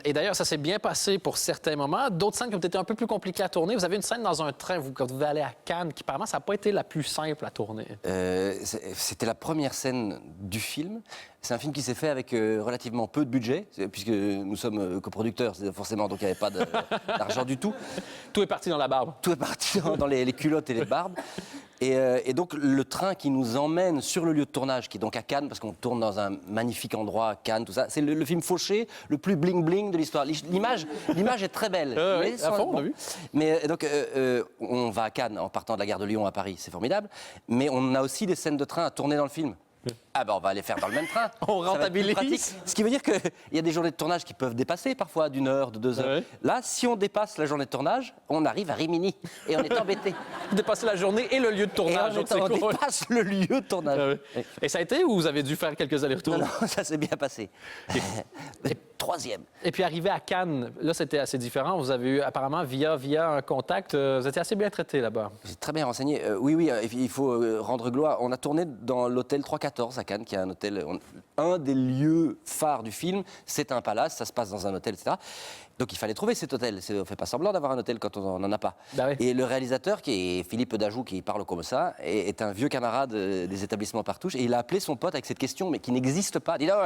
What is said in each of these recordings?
Et d'ailleurs, ça s'est bien passé pour certains moments. D'autres scènes qui ont été un peu plus compliquées à tourner. Vous avez une scène dans un train, quand vous devez aller à Cannes, qui apparemment, ça n'a pas été la plus simple à tourner. C'était la première scène du film. C'est un film qui s'est fait avec relativement peu de budget, puisque nous sommes coproducteurs, forcément, donc il n'y avait pas d'argent du tout. Tout est parti dans la barbe. Tout est parti dans les culottes et les barbes. Et donc, le train qui nous emmène sur le lieu de tournage, qui est donc à Cannes, parce qu'on tourne dans un magnifique endroit, Cannes, tout ça, c'est le film fauché le plus bling-bling de l'histoire. L'image est très belle. Oui, à fond, on a vu. Mais donc, on va à Cannes en partant de la gare de Lyon à Paris, c'est formidable. Mais on a aussi des scènes de train à tourner dans le film. Ah ben on va les faire dans le même train. On rentabilise. Ce qui veut dire qu'il y a des journées de tournage qui peuvent dépasser parfois d'1 heure, de 2 heures. Ouais. Là, si on dépasse la journée de tournage, on arrive à Rimini et on est embêté. Vous dépassez la journée et le lieu de Et tournage. on dépasse le lieu de tournage. Ah oui. Et ça a été ou vous avez dû faire quelques allers-retours? Non, ça s'est bien passé. Troisième. Et puis arrivé à Cannes, là c'était assez différent. Vous avez eu apparemment via un contact, vous étiez assez bien traité là-bas. J'ai très bien renseigné. Oui, il faut rendre gloire. On a tourné dans l'hôtel 314 à Cannes, qui est un hôtel, un des lieux phares du film. C'est un palace, ça se passe dans un hôtel, etc. Donc il fallait trouver cet hôtel. On ne fait pas semblant d'avoir un hôtel quand on n'en a pas. Bah oui. Et le réalisateur, qui est Philippe Dajoux, qui parle comme ça, est un vieux camarade des établissements Partouche. Et il a appelé son pote avec cette question, mais qui n'existe pas. Dis donc,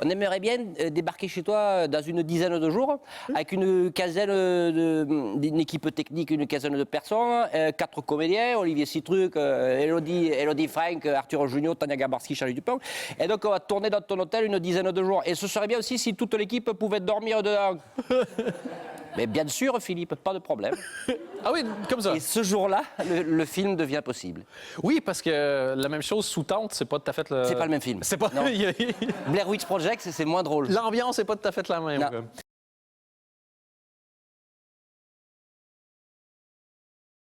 on aimerait bien débarquer chez toi dans une dizaine de jours, avec une quinzaine d'une équipe technique, une quinzaine de personnes, 4 comédiens, Olivier Citruc, Elodie Frank, Arthur Junio, Tania Gabarski, Charlie Dupont. Et donc on va tourner dans ton hôtel une dizaine de jours. Et ce serait bien aussi si toute l'équipe pouvait dormir dedans. Mais bien sûr, Philippe, pas de problème. Ah oui, comme ça. Et ce jour-là, le film devient possible. Oui, parce que la même chose sous tente, c'est pas tout à fait le... C'est pas le même film. C'est pas... Non. Blair Witch Project, c'est moins drôle. L'ambiance n'est pas tout à fait la même. Non. quoi.